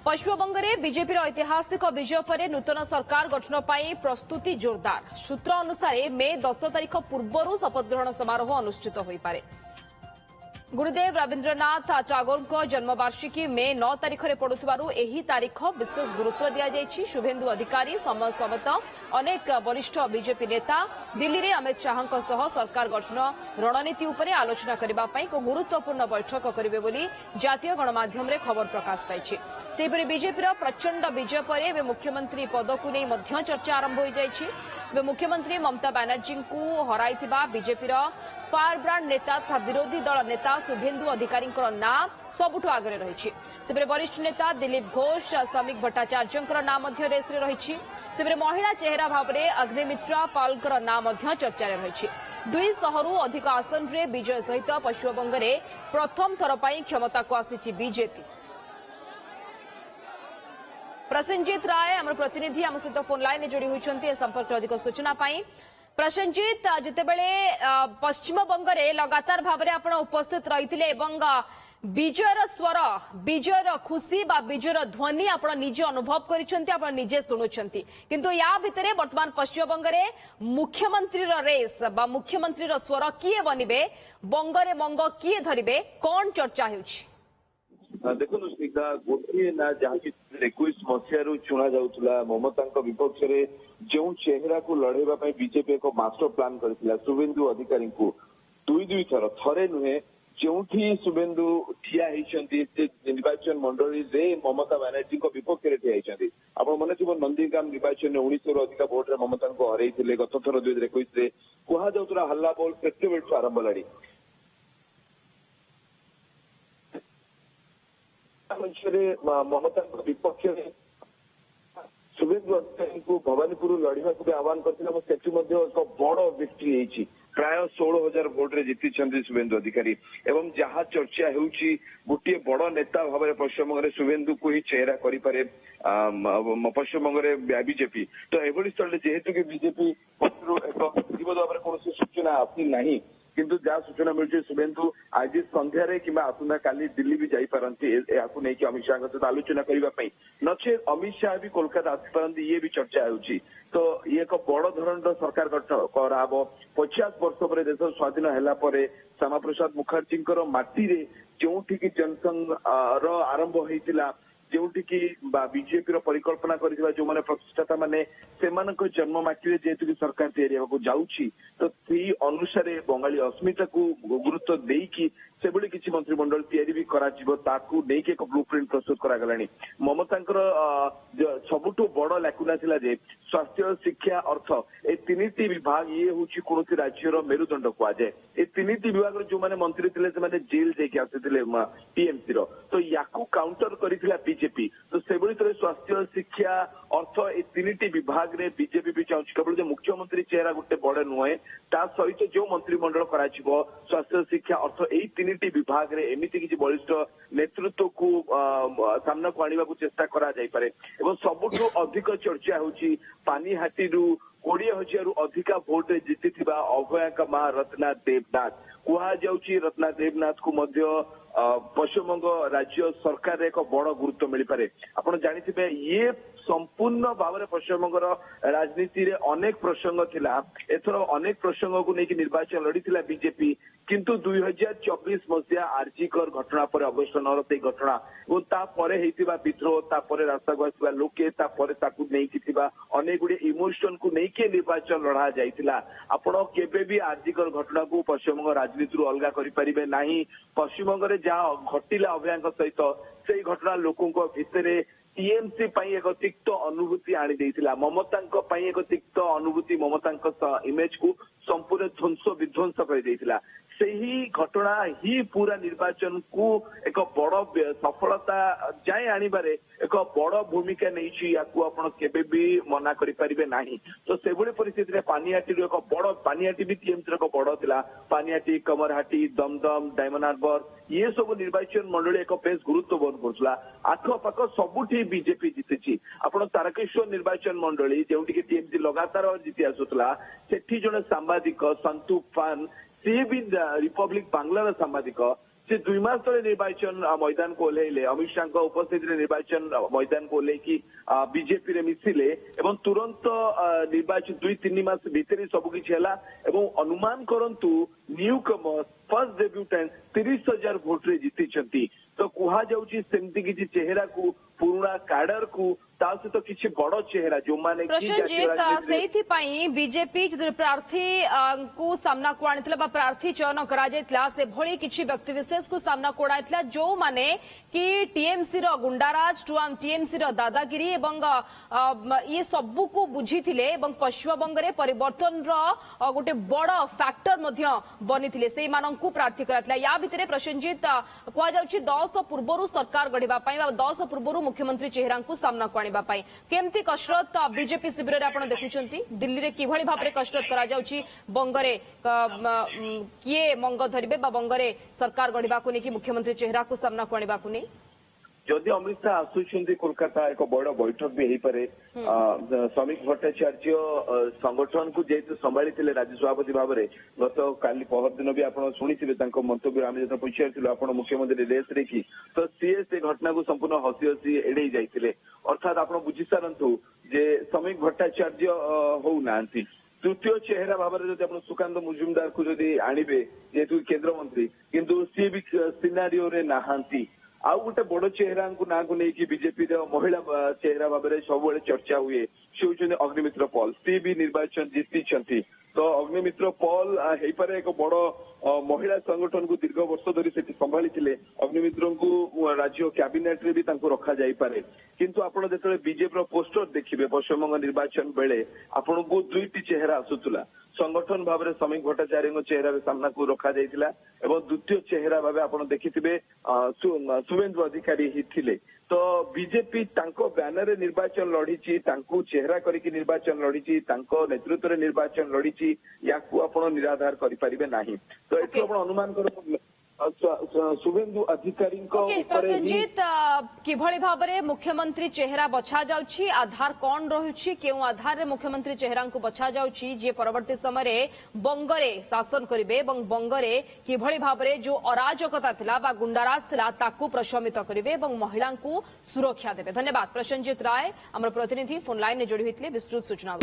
पश्चिमबंग में बीजेपी ऐतिहासिक विजय पर नूतन सरकार गठन पर प्रस्तुति जोरदार। सूत्र अनुसार मे 10 तारिख पूर्व शपथ ग्रहण समारोह अनुष्ठित हो पारे। गुरुदेव रवीन्द्रनाथ टागोर जन्मवार्षिकी मे 9 तारिख में पड़ुथिबारु एही तारिख विशेष गुरुत्व दिया जायछि। शुभेन्दु अधिकारी समेत अनेक वरिष्ठ बीजेपी नेता दिल्ली में अमित शाह सरकार गठन रणनीति उपर आलोचना करने एक गुरुत्वपूर्ण बैठक करेंगे बोली जातीय गणमाध्यम रे खबर प्रकाश पाई। सेपरि बीजेपी प्रचंड विजय पर मुख्यमंत्री पद को नहीं चर्चा आरंभ हो जाइछि। मुख्यमंत्री ममता बानर्जी को हराइथिबा बीजेपी फायरब्रांड नेता तथा विरोधी दल नेता शुभेन्दु अधिकारी नाम सबुठ आगे रही। वरिष्ठ नेता दिलीप घोष श्रमिक भट्टाचार्य नाम रेस में रही। महिला चेहरा भाव में अग्निमित्रा पाल नाम चर्चा रही। 200 अधिक आसन में विजय सहित पश्चिमबंग में प्रथम थर पर क्षमता को आसी बीजेपी। प्रसेनजीत राय आम प्रतिनिधि आम सहित फोन लाइन जोड़ी होती संपर्क अधिक सूचना पाई। प्रसेनजीत जितेबले पश्चिमबंग में लगातार भाव में आप उपस्थित रही विजयर स्वर विजयर खुशी बा विजयर ध्वनि आप निजे अनुभव करजे शुणुंट किंतु या भितर वर्तमान पश्चिमबंग में मुख्यमंत्री रेस बा मुख्यमंत्री स्वर किए बनबे बंगरे मंग किए धरिबे कौन चर्चा होउछि? देखो स्निग्धा गोटे ना जहाँ 21 मसीह चुना जाऊला ममता विपक्ष में जो चेहरा को लड़ेवा बीजेपी एक मास्टर प्लान करथिला शुभेन्दु अधिकारी को दुई थर थरे नुहे जो शुभेन्दु ठिया निर्वाचन मंडली रे ममता बानर्जी विपक्ष में ठिया आप मन थी नंदीग्राम निर्वाचन में 1900 अधिक भोट्रे ममता को हर गत थर 2021 कहला हल्ला बोल केत आरंभ लाड़ी ममता विपक्ष में शुभेन्दु अधिकारी को भवानीपुर लड़वा भी आह्वान करते बड़ विक्ट्री प्राय 16,000 भोट्रे जीति शुभेन्दु अधिकारी एवं जहाँ चर्चा होटे बड़ नेता भाव में पश्चिमबंग में शुभेन्दु को ही चेहरा करे पश्चिमबंग में बीजेपी तो एभली स्थल जेहेतु कि बीजेपी एक विधिवत भाव में कौन सूचना आसी ना किंतु जहाँ सूचना मिलती शुभेन्दु आज संध्यारे कि आसंता काली दिल्ली भी जापारती नहीं अमित शाह सहित आलोचना करने नचे अमित शाह भी कोलकाता आसपारती ये भी चर्चा होती तो ये एक बड़ धरण सरकार गठन कराब 50 वर्ष पर देश स्वाधीन है श्यामा प्रसाद मुखर्जी माटी जो जनसंघ आरंभ होता जोटि बीजेपी परिकल्पना कर जो मैंने प्रतिष्ठाता मैंने जन्म माटी जेहेतु सरकार तैयारी जाऊँगी तो सी अनुसार बंगाली अस्मिता को गुरुत्व देकी से किसी मंत्रिमंडल तैयारी भी नहीं एक ब्लूप्रिंट प्रस्तुत करागला ममता सबुठ बड़ लैकुना थिला जे स्वास्थ्य शिक्षा अर्थ ए तीनिटी विभाग ये हूँ कौन राज्यर मेरुदंड कहुए ए तीनिटी विभाग जो मैंने मंत्री थे जेल जाके आसी टीएमसी तो या काउंटर कर बीजेपी तो से स्वास्थ्य शिक्षा अर्थ ए तीनिटी विभाग रे बीजेपी भी चाहूँ केवल जो मुख्यमंत्री चेहरा गोटे बड़े नुहे ता सहित जो मंत्रिमंडल कर स्वास्थ्य शिक्षा अर्थ यही तीनिटी विभाग रे एमिति किसी बलिष्ठ नेतृत्व को सामना को आने को चेष्टा करा जाई पारे एवं सबुठ अधिक चर्चा होची पानीहाटी 20,000 अधिका भोट जीति अभया मां रत्ना देवनाथ कहुई रत्ना देवनाथ को पश्चिमबंग राज्य सरकार एक बड़ गुरुत्व मिल पारे आप जानी ये संपूर्ण भाव में पश्चिमबंग राजनीति रे अनेक प्रसंग थिला एथर अनेक प्रसंग को लेकिन निर्वाचन लड़ी बीजेपी किंतु 2024 मसीहा आरजीकर घटना पर अगस्ट 9 से घटना और तापर विद्रोह तापर रास्ता को आसवा लोके अनेक गुड़े इमोशन को लेकिन निर्वाचन लड़ा जाइतिला आपण केबे भी आरजीकर घटना को पश्चिमबंग राजनीति अलग करें ना पश्चिमबंग में जहाँ घटिला अभया सहित से घटना लोकों भितर टीएमसी एक तिक्त अनुभूति आनी ममता एक तिक्त अनुभूति ममता इमेज को संपूर्ण ध्वंस विध्वंस कर से ही घटना ही पूरा निर्वाचन को एक बड़ सफलता जाए आनिबारे एक बड़ भूमिका नहीं भी मना करें ना तो से परिस्थिति पानीहाटी एक बड़ पानीहाटी भी टीएमसी एक बड़ था पानीहाटी कमरहाटी दमदम डायमंड हार्बर ये सब निर्वाचन मंडली एक बेस गुरुत्व बहन करुला आखपाख सबुठी बीजेपी जीति आप तारकेश्वर निर्वाचन मंडली जो टीएमसी लगातार जीति आसूला से जड़े सांबादिक संतु पान सी भी रिपब्लिक बांग्लार सांबादिक से 2 मास तले निर्वाचन मैदान को ओह्लैले अमित शाह उपस्थित निर्वाचन मैदान को ओह्लैकी बीजेपी रे मिसिले एवं तुरंत निर्वाचन 2-3 मास भितर सबकिछि हैला एवं अनुमान करंतु न्यू कमर फर्स्ट डेब्यूटेंट 30,000 भोट रे जीति तो कुहा जाउची सेमती किछि चेहरा को पुराना काडर को ता सहित किछि बड़ चेहरा जो माने प्रश्नजीत बीजेपी जो प्रार्थी को सामना को आनी प्रार्थी चयन करा से भली किछि व्यक्तिविशेष को सामना को आनी जो माने कि टीएमसी रो गुंडाराज टीएमसी रो दादागिरी एवं ये सबू को बुझी पश्चिमबंग रे परिवर्तन रो गोटे बड़ फैक्टर मध्य बनी से मानू प्रार्थी करा या भितर प्रश्नजीत कह जाउछि 10 पूर्व सरकार गढ़िबा 10 पूर्व मुख्यमंत्री चेहरा को सामना को आनिबा पई केमती कसरत बीजेपी शिविर रे आपण देखुछंती दिल्ली रे किभଳି भाबरे कसरत करा जाउछि बंगरे किए मंग धरिबे बा बंगरे सरकार गढ़िबा को नेकी मुख्यमंत्री चेहरा को सामना को आनिबा को नै जदि अमित शाह आसुछंती कोलकाता एक बड़ बैठक भी हेई पारे श्रमिक भट्टाचार्य संगठन को जेतु संभाली राज्य सभापति भाव में गत काली पहर दिन भी आप शुणी मंतव्य आम जो पचार आप मुख्यमंत्री रेस रे की तो सीए से घटना को संपूर्ण हसी हसी एड़े जाते अर्थात आप बुझी सारंतु जे श्रमिक भट्टाचार्य होना तृतीय चेहरा भाव में जब सुकांत मुजुमदार को जब आणवे जेहेतु केन्द्रमंत्री किंतु सी भी सिनारियो रे नहांती आउ गोटे बड़ चेहरा ना को लेकिन बीजेपी महिला चेहरा भाव में सब चर्चा हुए सी होती अग्निमित्र पॉल सी भी निर्वाचन जीति तो अग्निमित्र पॉल हो पारे एक बड़ महिला संगठन को दीर्घ वर्ष धरी से संभाली अग्निमित्र को राज्य कैबिनेट रे भी रखा जाई पारे किंतु आपण जेतले बीजेपी पोस्टर देखिबे पश्चिमबंग निर्वाचन बेले आपण को दुईटी चेहरा आसुतला संगठन भाव में श्रमिक भट्टाचार्य चेहरा सामना को रखा जाइतिला एवं द्वितीय चेहरा भाव आपण देखिथिबे शुभेंदु अधिकारी ही थिले तो बीजेपी तांको बैनर रे निर्वाचन लड़ीची तांको चेहरा करके निर्वाचन लड़ीची तांको नेतृत्व रे निर्वाचन लड़ीची याकू आपण निराधार करि परिबे नाही तो एथि आपण अनुमान करो शुभेंदु अधिकारी प्रसन्नजीत किभଳି भाबरे मुख्यमंत्री चेहरा बछा जाउछि आधार कोन रहुछि केउ आधार रे मुख्यमंत्री चेहरा को बछा जाउछि जे परवर्ती समय बंगरे शासन करिवे एवं बंगरे किभଳି भाबरे जो अराजकता थिला बा गुंडाराज थिला ताकू प्रशमित करिवे एवं महिला को सुरक्षा देबे धन्यवाद प्रसन्नजीत राय हमर प्रतिनिधि फोन लाइन ने जोड़ी होइतले विस्तृत सूचना